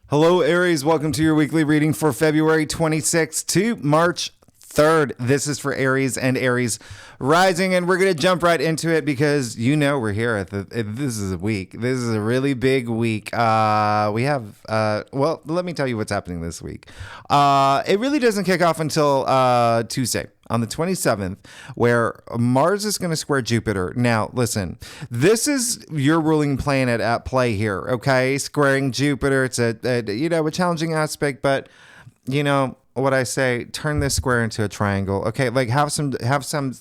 Hello, Aries. Welcome to your weekly reading for February 26th to March 3rd. This is for Aries and Aries rising, and we're going to jump right into it because we're here at this is a week. This is a really big week. We have, let me tell you what's happening this week. It really doesn't kick off until Tuesday, on the 27th, where Mars is going to square Jupiter. Now, listen, this is your ruling planet at play here, okay? Squaring Jupiter, it's a challenging aspect, but, what I say, turn this square into a triangle. Okay, like have some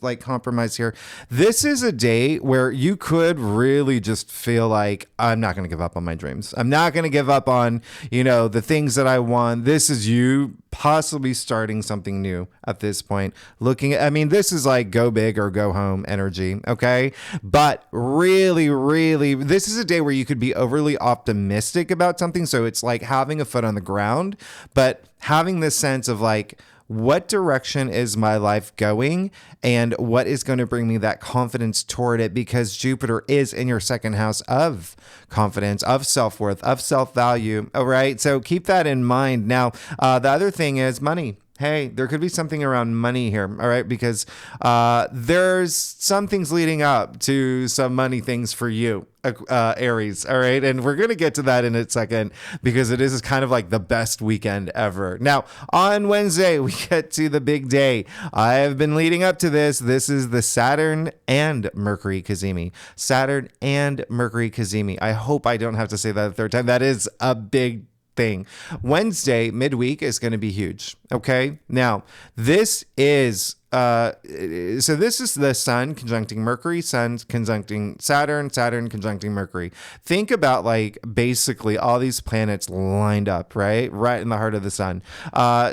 like compromise here. This is a day where you could really just feel like, I'm not going to give up on my dreams. I'm not going to give up on, the things that I want. This is you possibly starting something new at this point. This is like go big or go home energy, okay? But really, really, this is a day where you could be overly optimistic about something. So it's like having a foot on the ground, but having this sense of like, what direction is my life going and what is going to bring me that confidence toward it, because Jupiter is in your second house of confidence, of self-worth, of self-value. All right. So keep that in mind. Now, the other thing is money. Hey, there could be something around money here, all right? Because there's some things leading up to some money things for you, Aries, all right? And we're going to get to that in a second because it is kind of like the best weekend ever. Now, on Wednesday, we get to the big day. I have been leading up to this. This is the Saturn and Mercury Cazimi. Saturn and Mercury Cazimi. I hope I don't have to say that a third time. That is a big thing. Wednesday, midweek, is going to be huge. Okay. Now, this is this is the Sun conjuncting Mercury, Sun conjuncting Saturn, Saturn conjuncting Mercury. Think about like basically all these planets lined up, right in the heart of the Sun.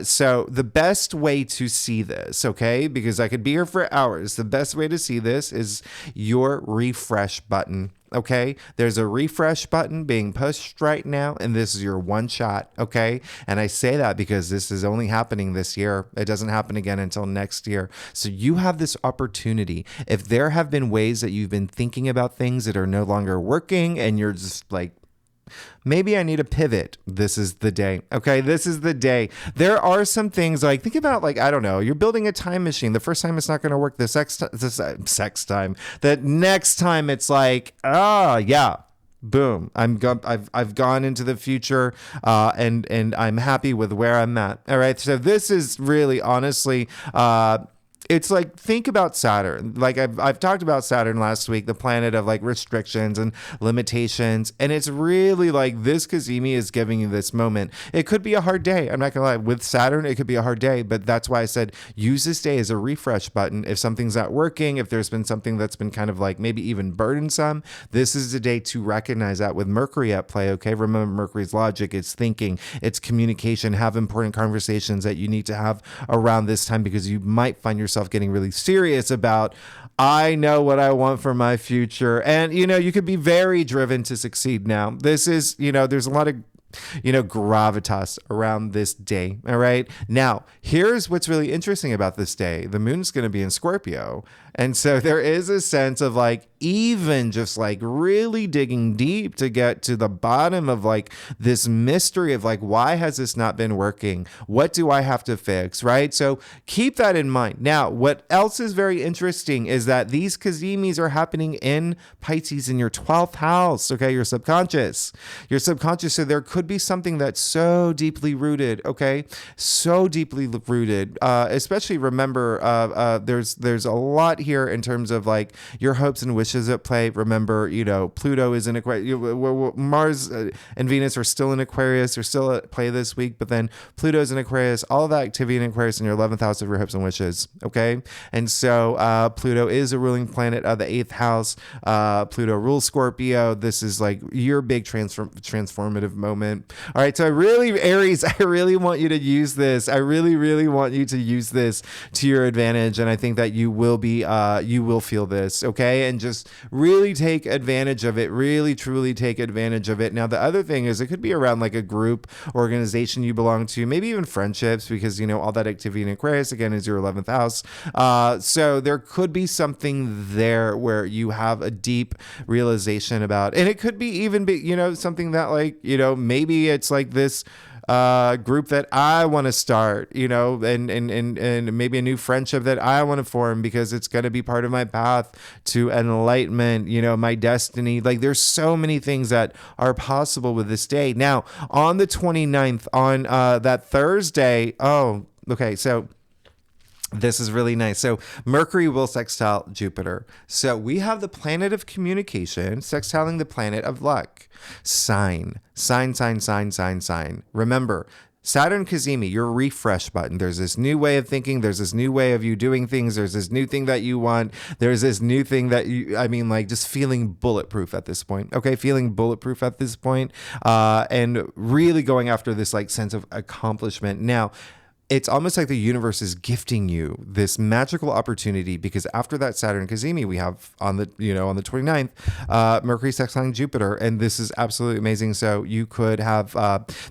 So the best way to see this, okay, because I could be here for hours, the best way to see this is your refresh button. Okay, there's a refresh button being pushed right now, and this is your one shot. Okay, and I say that because this is only happening this year. It doesn't happen again until next year. So you have this opportunity. If there have been ways that you've been thinking about things that are no longer working, and you're just like, maybe I need a pivot, this is the day. Okay, this is the day. There are some things like, think about like, I don't know, you're building a time machine. The first time it's not going to work. The sex time. The next time it's like, boom, I've gone into the future, and I'm happy with where I'm at. All right, so this is really honestly, it's like, think about Saturn. Like I've talked about Saturn last week, the planet of like restrictions and limitations. And it's really like this Cazimi is giving you this moment. It could be a hard day. I'm not going to lie. With Saturn, it could be a hard day. But that's why I said use this day as a refresh button. If something's not working, if there's been something that's been kind of like maybe even burdensome, this is the day to recognize that with Mercury at play. Okay. Remember, Mercury's logic, it's thinking, it's communication. Have important conversations that you need to have around this time, because you might find yourself getting really serious about, I know what I want for my future. And, you could be very driven to succeed now. This is, there's a lot of, gravitas around this day. All right. Now, here's what's really interesting about this day. The moon's going to be in Scorpio. And so there is a sense of like, even just like really digging deep to get to the bottom of like this mystery of like, why has this not been working? What do I have to fix? Right. So keep that in mind. Now, what else is very interesting is that these Cazimis are happening in Pisces in your 12th house. Okay. Your subconscious. So there could be something that's so deeply rooted. Okay. So deeply rooted. Especially remember, there's a lot here in terms of like your hopes and wishes at play. Remember, Pluto is in Aquarius. Mars and Venus are still in Aquarius. They're still at play this week, but then Pluto's in Aquarius. All of that activity in Aquarius in your 11th house of your hopes and wishes. Okay. And so Pluto is a ruling planet of the 8th house. Pluto rules Scorpio. This is like your big transformative moment. All right. So Aries, I really want you to use this. I really, really want you to use this to your advantage. And I think that you will be you will feel this, okay? And just really take advantage of it, really, truly take advantage of it. Now, the other thing is it could be around like a group, organization you belong to, maybe even friendships, because, you know, all that activity in Aquarius, again, is your 11th house. So there could be something there where you have a deep realization about, and it could be even be, you know, something that like, you know, maybe it's like this group that I want to start, you know, and maybe a new friendship that I want to form because it's going to be part of my path to enlightenment, you know, my destiny. Like there's so many things that are possible with this day. Now, on the 29th, on that Thursday, oh, okay, so this is really nice. So Mercury will sextile Jupiter. So we have the planet of communication sextiling the planet of luck. Sign. Remember, Saturn Cazimi, your refresh button. There's this new way of thinking. There's this new way of you doing things. There's this new thing that you want. There's this new thing that you, I mean, like just feeling bulletproof at this point. Okay. Feeling bulletproof at this point, and really going after this like sense of accomplishment. Now, it's almost like the universe is gifting you this magical opportunity because after that Saturn Cazimi we have on the, you know, on the 29th, Mercury sextiling Jupiter. And this is absolutely amazing. So you could have,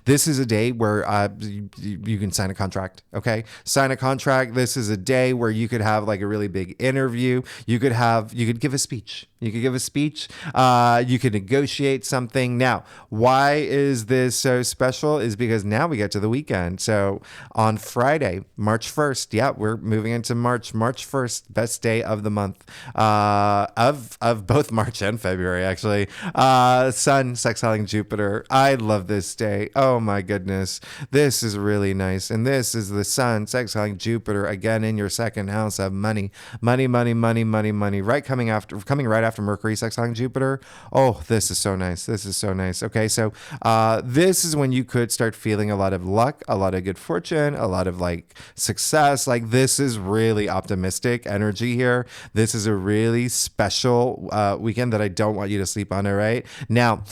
this is a day where you can sign a contract. Okay. Sign a contract. This is a day where you could have like a really big interview. You could give a speech. You could give a speech. You could negotiate something. Now, why is this so special? Is because now we get to the weekend. So on Friday, March 1st, yeah, we're moving into March 1st, best day of the month, of both March and February, actually. Sun sextiling Jupiter. I love this day. Oh my goodness. This is really nice. And this is the Sun sextiling Jupiter again in your second house of money. Money. Right coming right after Mercury sextiling Jupiter. Oh, this is so nice. Okay, so this is when you could start feeling a lot of luck, a lot of good fortune, a lot of like success. Like this is really optimistic energy here. This is a really special weekend that I don't want you to sleep on. All right. Now,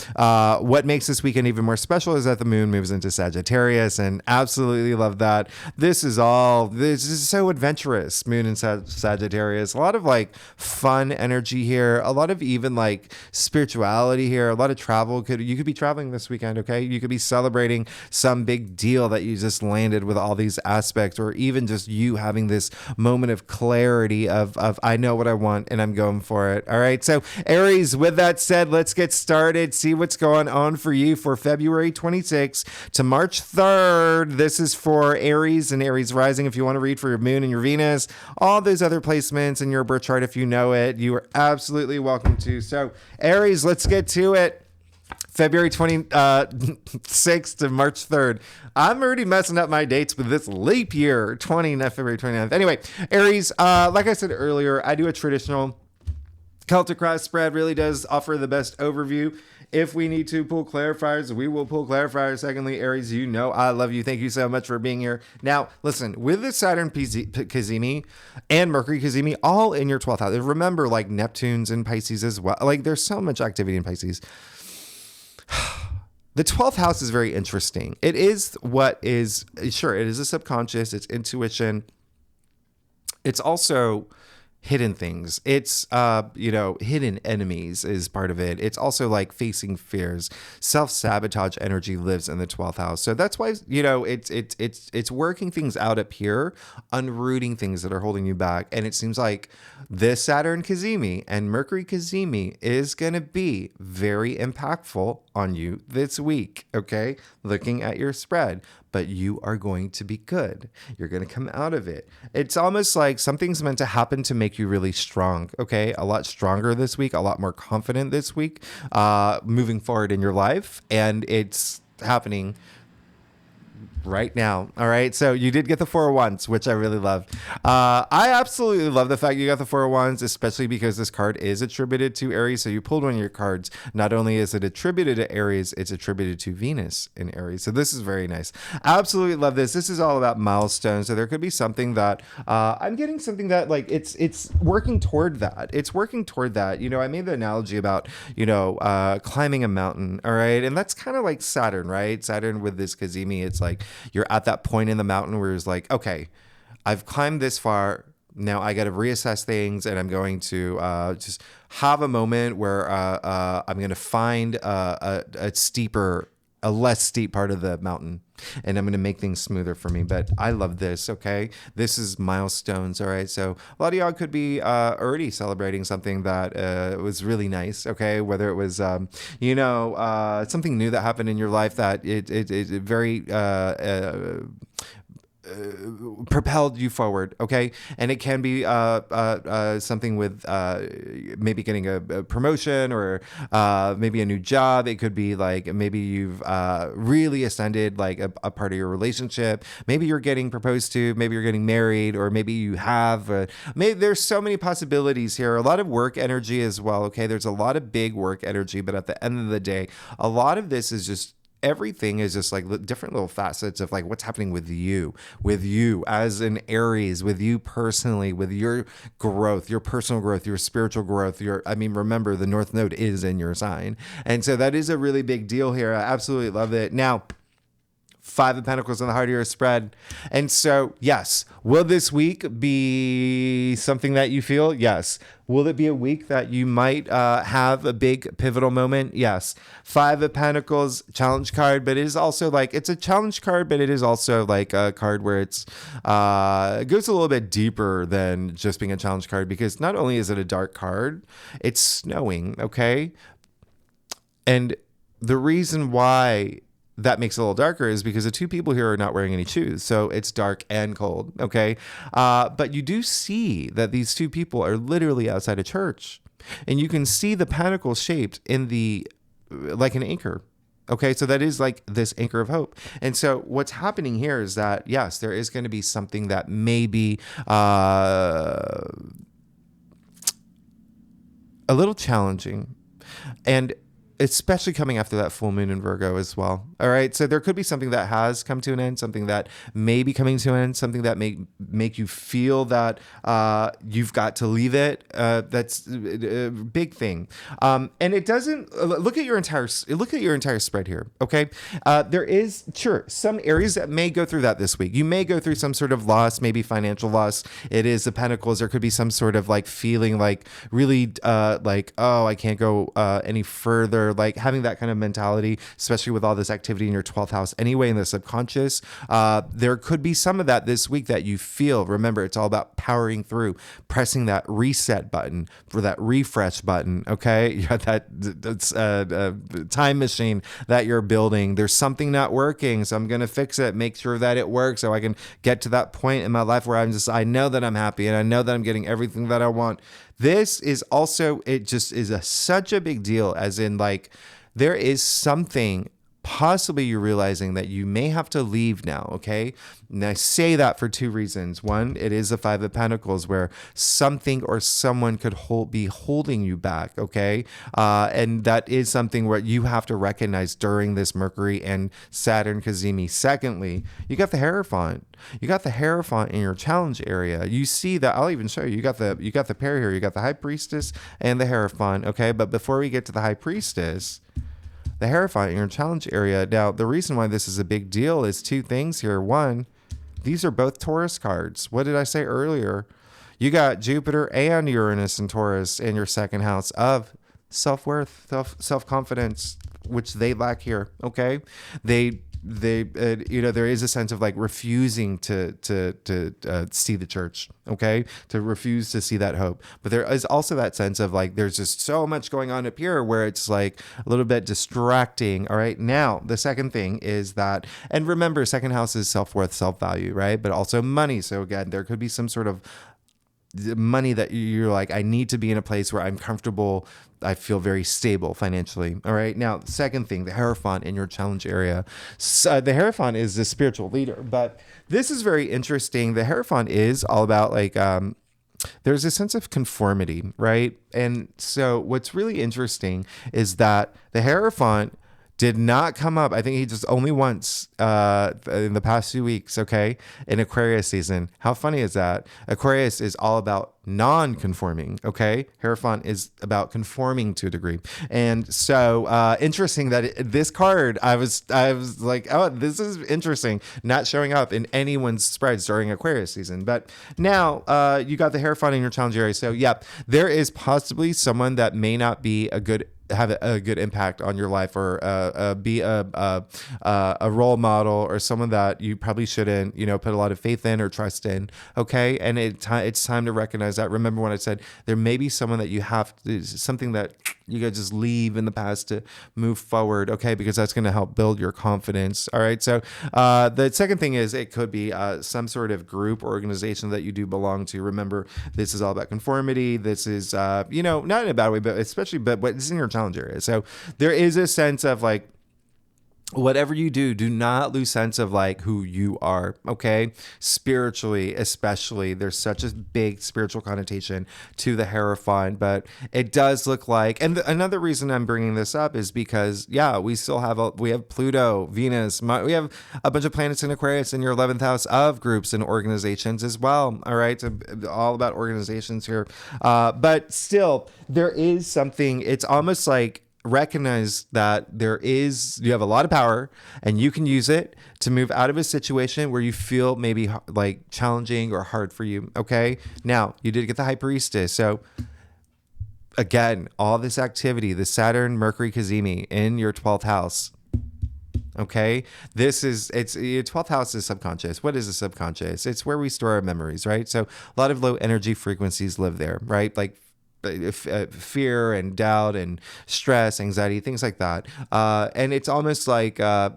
what makes this weekend even more special is that the moon moves into Sagittarius, and absolutely love that. This is so adventurous. Moon in Sagittarius. A lot of like fun energy here. A lot of even like spirituality here. A lot of travel. You could be traveling this weekend. Okay. You could be celebrating some big deal that you just landed with all these aspects, or even just you having this moment of clarity of I know what I want and I'm going for it. All right. So Aries, with that said, let's get started. See what's going on for you for February 26th to March 3rd. This is for Aries and Aries rising. If you want to read for your moon and your Venus, all those other placements in your birth chart, if you know it, you are absolutely welcome to. So Aries, let's get to it. February 26th to March 3rd. I'm already messing up my dates with this leap year, February 29th. Anyway, Aries, like I said earlier, I do a traditional Celtic cross spread. Really does offer the best overview. If we need to pull clarifiers, we will pull clarifiers. Secondly, Aries, you know I love you. Thank you so much for being here. Now, listen, with the Saturn Cazimi and Mercury Cazimi all in your 12th house, remember like Neptune's in Pisces as well. Like there's so much activity in Pisces. The 12th house is very interesting. It is it is a subconscious, it's intuition. It's also hidden things. It's, hidden enemies is part of it. It's also like facing fears. Self-sabotage energy lives in the 12th house. So that's why, it's working things out up here, unrooting things that are holding you back. And it seems like this Saturn Cazimi and Mercury Cazimi is going to be very impactful on you this week. Okay. Looking at your spread. But you are going to be good. You're going to come out of it. It's almost like something's meant to happen to make you really strong. Okay. A lot stronger this week, a lot more confident this week, moving forward in your life. And it's happening right now. All right. So you did get the 4 of Wands, which I really love. I absolutely love the fact you got the 4 of Wands, especially because this card is attributed to Aries. So you pulled one of your cards. Not only is it attributed to Aries, it's attributed to Venus in Aries. So this is very nice. Absolutely love this. This is all about milestones. So there could be something that I'm getting something that like it's working toward that. It's working toward that. I made the analogy about, climbing a mountain. All right. And that's kind of like Saturn, right? Saturn with this Cazimi, it's like, you're at that point in the mountain where it's like, okay, I've climbed this far. Now I got to reassess things, and I'm going to just have a moment where I'm going to find a less steep part of the mountain, and I'm going to make things smoother for me. But I love this. Okay. This is milestones. All right. So a lot of y'all could be already celebrating something that was really nice. Okay. Whether it was, something new that happened in your life that it very, propelled you forward, okay? And it can be something with maybe getting a promotion or maybe a new job. It could be like maybe you've really ascended like a part of your relationship. Maybe you're getting proposed to, maybe you're getting married, or maybe you have. Maybe there's so many possibilities here. A lot of work energy as well, okay? There's a lot of big work energy, but at the end of the day, a lot of this is just everything is just like different little facets of like what's happening with you as an Aries, with you personally, with your growth, your personal growth, your spiritual growth. Remember the North Node is in your sign. And so that is a really big deal here. I absolutely love it. Now, Five of Pentacles on the heart of your spread. And so, yes, will this week be something that you feel? Yes. Will it be a week that you might have a big pivotal moment? Yes. Five of Pentacles, challenge card, but it is also like, it's a challenge card, but it is also like a card where it goes a little bit deeper than just being a challenge card, because not only is it a dark card, it's snowing, okay? And the reason why that makes it a little darker is because the two people here are not wearing any shoes. So it's dark and cold. Okay. But you do see that these two people are literally outside a church, and you can see the pentacles shaped in like an anchor. Okay. So that is like this anchor of hope. And so what's happening here is that, yes, there is going to be something that may be, a little challenging, and especially coming after that full moon in Virgo as well. All right. So there could be something that has come to an end, something that may be coming to an end, something that may make you feel that you've got to leave it. That's a big thing. And it doesn't look at your entire spread here. Okay. There is some areas that may go through that this week. You may go through some sort of loss, maybe financial loss. It is the Pentacles. There could be some sort of like feeling like really like, oh, I can't go any further. Like having that kind of mentality, especially with all this activity in your 12th house anyway, in the subconscious. There could be some of that this week that you feel. Remember, it's all about powering through, pressing that reset button for that refresh button. Okay. You got that time machine that you're building. There's something not working, so I'm going to fix it, make sure that it works so I can get to that point in my life where I know that I'm happy and I know that I'm getting everything that I want. This is also, it just is such a big deal, as in like, there is something possibly you're realizing that you may have to leave now, okay? And I say that for two reasons. One, it is a Five of Pentacles where something or someone could be holding you back, okay? And that is something where you have to recognize during this Mercury and Saturn cazimi. Secondly, you got the Hierophant. You got the Hierophant in your challenge area. You see that, I'll even show you. You got the pair here. You got the High Priestess and the Hierophant, okay? But before we get to the High Priestess, the Hierophant in your challenge area. Now, the reason why this is a big deal is two things here. One, these are both Taurus cards. What did I say earlier? You got Jupiter and Uranus and Taurus in your second house of self-worth, self-confidence, which they lack here. Okay. There is a sense of like refusing to see the church, okay, to refuse to see that hope. But there is also that sense of like, there's just so much going on up here where it's like a little bit distracting. All right. Now, the second thing is that, and remember, second house is self-worth, self-value, right? But also money. So again, there could be some sort of money that you're like, I need to be in a place where I'm comfortable. I feel very stable financially. All right. Now, second thing, the Hierophant in your challenge area. So the Hierophant is the spiritual leader, but this is very interesting. The Hierophant is all about like, there's a sense of conformity, right? And so what's really interesting is that the Hierophant did not come up. I think he just only once in the past few weeks, okay, in Aquarius season. How funny is that? Aquarius is all about non-conforming. Okay, Hierophant is about conforming to a degree, and so interesting that this card, I was like, oh, this is interesting, not showing up in anyone's spreads during Aquarius season. But now you got the Hierophant in your challenge area, so yeah, there is possibly someone that may not be have a good impact on your life, or be a role model, or someone that you probably shouldn't, put a lot of faith in or trust in. Okay, and it's time to recognize that. Remember when I said there may be someone that you have something that you gotta just leave in the past to move forward. Okay, because that's going to help build your confidence. All right, so the second thing is it could be some sort of group or organization that you do belong to. Remember, this is all about conformity. This is not in a bad way, but especially but it's in your challenge area. So there is a sense of like, whatever you do not lose sense of like who you are. Okay, spiritually, especially, there's such a big spiritual connotation to the Hierophant, but it does look like, and another reason I'm bringing this up is because we still have we have Pluto, Venus, we have a bunch of planets in Aquarius in your 11th house of groups and organizations as well. All right, so all about organizations here, but still there is something. It's almost like, recognize that you have a lot of power and you can use it to move out of a situation where you feel maybe like challenging or hard for you. Okay, now you did get the High Priestess, so again, all this activity, the Saturn Mercury Cazimi in your 12th house. Okay, it's your 12th house is subconscious. What is the subconscious? It's where we store our memories, right? So a lot of low energy frequencies live there, right? Like fear and doubt and stress, anxiety, things like that. And it's almost like, let's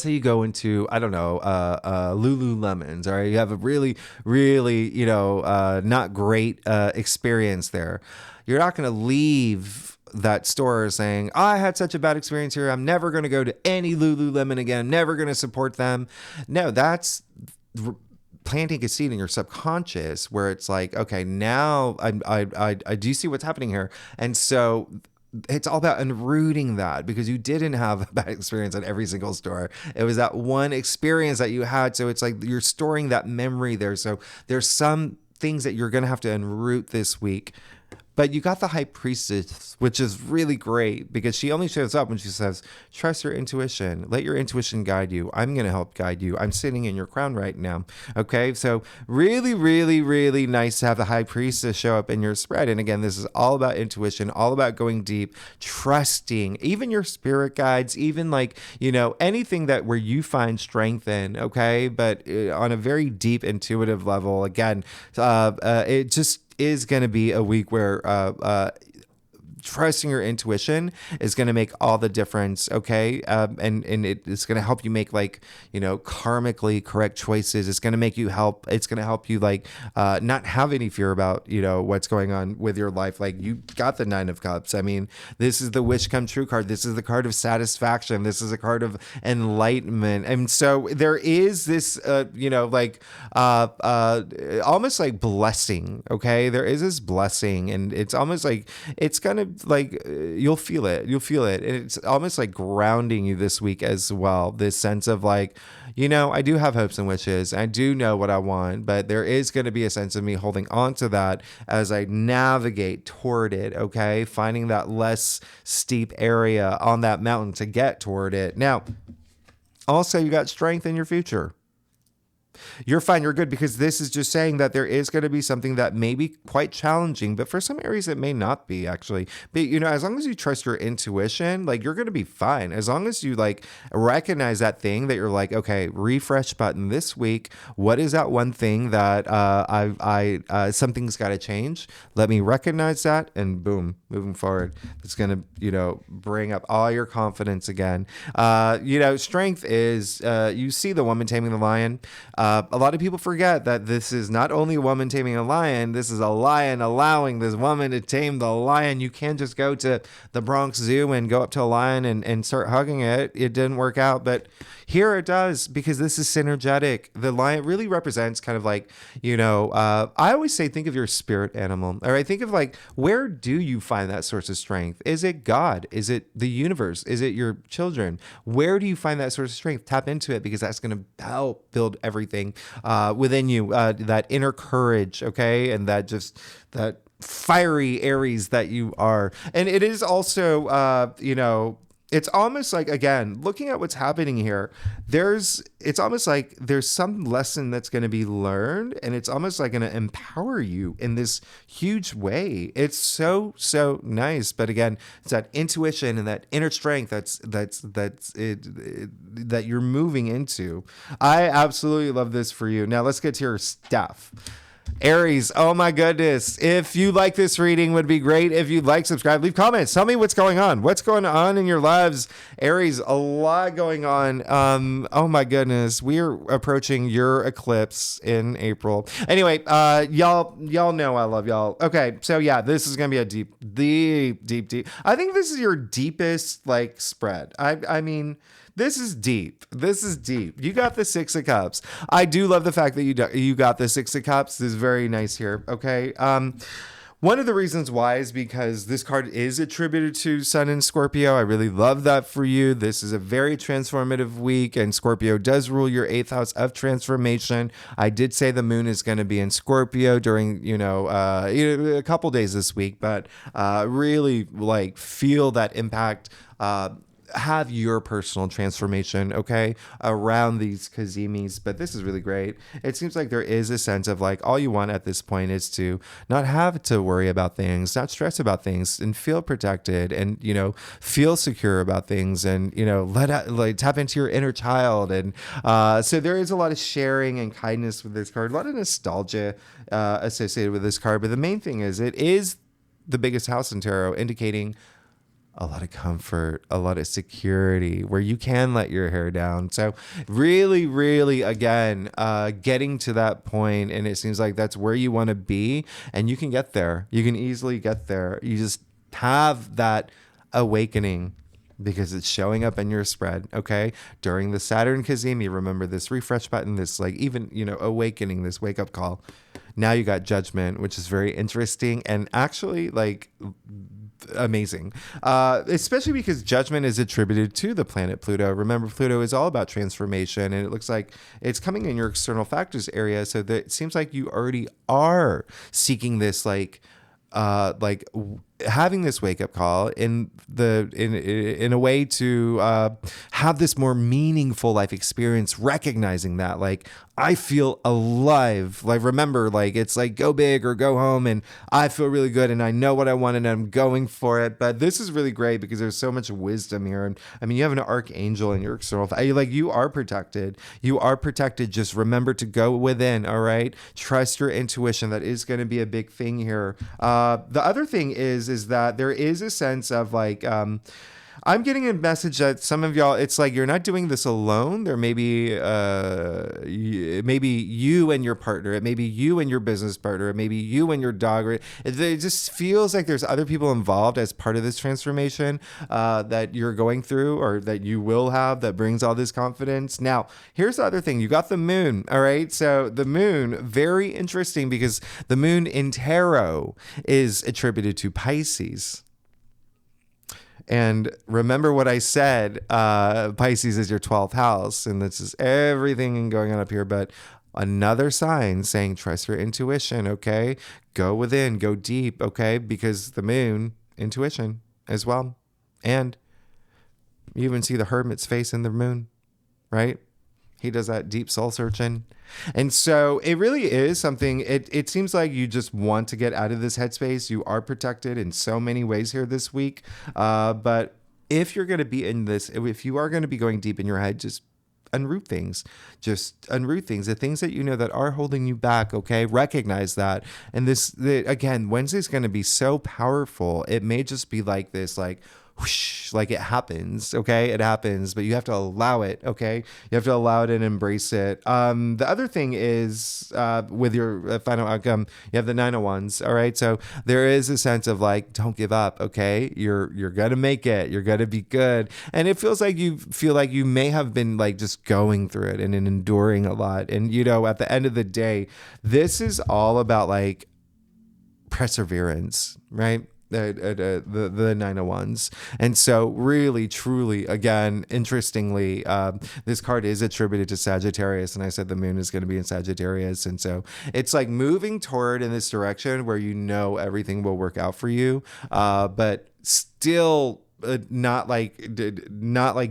say you go into, I don't know, Lululemons, all right? You have a really, really, not great experience there. You're not going to leave that store saying, I had such a bad experience here, I'm never going to go to any Lululemon again, I'm never going to support them. No, that's planting a seed in your subconscious where it's like, okay, now I do see what's happening here. And so it's all about unrooting that, because you didn't have a bad experience at every single store. It was that one experience that you had. So it's like you're storing that memory there. So there's some things that you're going to have to unroot this week. But you got the High Priestess, which is really great because she only shows up when she says, trust your intuition. Let your intuition guide you. I'm going to help guide you. I'm sitting in your crown right now. Okay, so really, really, really nice to have the High Priestess show up in your spread. And again, this is all about intuition, all about going deep, trusting, even your spirit guides, even like, anything that where you find strength in, okay? But on a very deep intuitive level, again, it just is going to be a week where trusting your intuition is going to make all the difference. Okay. And it's going to help you make karmically correct choices. It's going to it's going to help you not have any fear about, what's going on with your life. Like, you got the 9 of Cups. I mean, this is the wish come true card. This is the card of satisfaction. This is a card of enlightenment. And so there is this, almost like blessing. Okay. There is this blessing, and it's almost like it's going to, you'll feel it. And it's almost like grounding you this week as well. This sense of I do have hopes and wishes. I do know what I want, but there is going to be a sense of me holding on to that as I navigate toward it. Okay. Finding that less steep area on that mountain to get toward it. Now, also, you got strength in your future. You're fine. You're good, because this is just saying that there is going to be something that may be quite challenging, but for some Aries, it may not be actually. But, as long as you trust your intuition, you're going to be fine. As long as you recognize that thing that you're like, okay, refresh button this week. What is that one thing that something's got to change? Let me recognize that, and boom, moving forward. It's going to, bring up all your confidence again. Strength is, you see the woman taming the lion. A lot of people forget that this is not only a woman taming a lion, this is a lion allowing this woman to tame the lion. You can't just go to the Bronx Zoo and go up to a lion and start hugging it. It didn't work out, but here it does, because this is synergetic. The lion really represents kind of I always say, think of your spirit animal. All right, think of where do you find that source of strength? Is it God? Is it the universe? Is it your children? Where do you find that source of strength? Tap into it, because that's going to help build everything everything within you, that inner courage, okay? And that fiery Aries that you are. And it is also, it's almost like, again, looking at what's happening here, it's almost like there's some lesson that's going to be learned, and it's almost like going to empower you in this huge way. It's so, so nice. But again, it's that intuition and that inner strength that you're moving into. I absolutely love this for you. Now let's get to your stuff. Aries, oh my goodness. If you like this reading, would be great. If you'd like, subscribe, leave comments. Tell me what's going on. What's going on in your lives? Aries, a lot going on. Oh my goodness. We are approaching your eclipse in April. Anyway, y'all know I love y'all. Okay, so yeah, this is going to be a deep. I think this is your deepest like spread. I mean, this is deep. You got the Six of Cups. I do love the fact that you got the Six of Cups. This is very nice here. Okay. One of the reasons why is because this card is attributed to Sun and Scorpio. I really love that for you. This is a very transformative week, and Scorpio does rule your 8th house of transformation. I did say the moon is going to be in Scorpio during, a couple days this week, but really like feel that impact. Have your personal transformation, okay, around these Kazimis. But this is really great. It seems like there is a sense of like all you want at this point is to not have to worry about things, not stress about things, and feel protected, and feel secure about things, and let out, like tap into your inner child. And so there is a lot of sharing and kindness with this card, a lot of nostalgia associated with this card. But the main thing is it is the biggest house in tarot, indicating a lot of comfort, a lot of security, where you can let your hair down. So really, really, again, getting to that point, and it seems like that's where you want to be, and you can get there. You can easily get there. You just have that awakening because it's showing up in your spread, okay? During the Saturn Kazemi, remember this refresh button, this like even, awakening, this wake up call. Now you got Judgment, which is very interesting and actually like amazing, especially because Judgment is attributed to the planet Pluto. Remember, Pluto is all about transformation, and it looks like it's coming in your external factors area. So that it seems like you already are seeking this having this wake up call in a way to have this more meaningful life experience, recognizing that like I feel alive. Like remember, like it's like go big or go home, and I feel really good, and I know what I want, and I'm going for it. But this is really great because there's so much wisdom here, and I mean you have an archangel in your external. Like you are protected. You are protected. Just remember to go within. All right, trust your intuition. That is going to be a big thing here. The other thing is that there is a sense of like, I'm getting a message that some of y'all, it's like you're not doing this alone. There may be, maybe you and your partner. It may be you and your business partner. It may be you and your dog. It just feels like there's other people involved as part of this transformation that you're going through, or that you will have, that brings all this confidence. Now, here's the other thing. You got the moon. All right. So the moon, very interesting because the moon in tarot is attributed to Pisces. And remember what I said, Pisces is your 12th house, and this is everything going on up here, but another sign saying trust your intuition, okay? Go within, go deep, okay? Because the moon, intuition as well. And you even see the hermit's face in the moon, right? He does that deep soul searching. And so it really is something, it seems like you just want to get out of this headspace. You are protected in so many ways here this week. But if you're going to be in this, if you are going to be going deep in your head, just unroot things. Just unroot things. The things that you know that are holding you back, okay? Recognize that. And again, Wednesday's going to be so powerful. It may just be like this, like, whoosh, like it happens, okay? It happens, but you have to allow it, okay? You have to allow it and embrace it. The other thing is with your final outcome, you have the 9 of Wands, all right? So there is a sense of like, don't give up, okay? You're gonna make it. You're gonna be good. And it feels like you may have been like just going through it and enduring a lot. And at the end of the day, this is all about like perseverance, right? the Nine of Wands. And so really, truly, again, interestingly, this card is attributed to Sagittarius. And I said the moon is going to be in Sagittarius. And so it's like moving toward in this direction where you know everything will work out for you, but still not like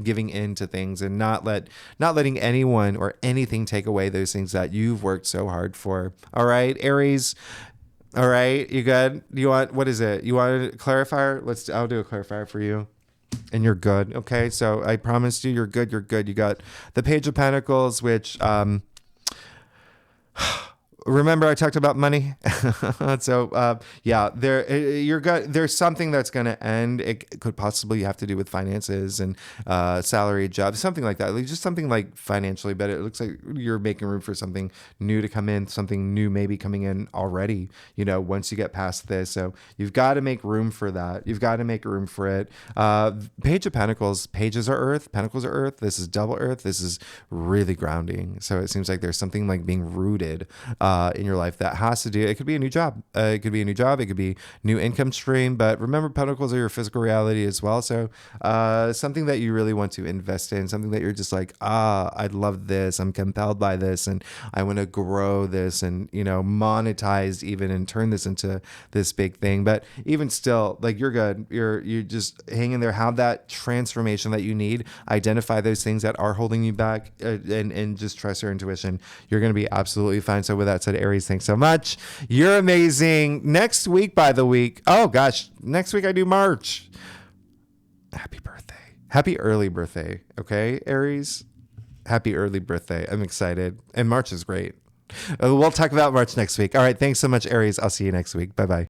giving in to things, and not letting anyone or anything take away those things that you've worked so hard for. All right, Aries. All right, you good? You want, what is it? You want a clarifier? I'll do a clarifier for you. And you're good. Okay, so I promised you you're good. You're good. You got the Page of Pentacles, which remember I talked about money. So yeah, there's something that's going to end. It could possibly have to do with finances and salary, jobs, something like that. Like just something like financially, but it looks like you're making room for something new to come in, something new maybe coming in already, once you get past this. So you've got to make room for that. You've got to make room for it. Page of Pentacles, pages are earth, pentacles are earth. This is double earth. This is really grounding. So it seems like there's something like being rooted in your life that has to do. It could be a new job. It could be a new job. It could be new income stream. But remember, pentacles are your physical reality as well. So something that you really want to invest in, something that you're just like, I love this. I'm compelled by this, and I want to grow this, and monetize even, and turn this into this big thing. But even still, like, you're good. You're just hang in there. Have that transformation that you need. Identify those things that are holding you back, and just trust your intuition. You're going to be absolutely fine. So with that said, Aries, thanks so much. You're amazing. Next week, next week I do March. Happy birthday. Happy early birthday. Okay, Aries? Happy early birthday. I'm excited. And March is great. We'll talk about March next week. All right, thanks so much, Aries. I'll see you next week. Bye-bye.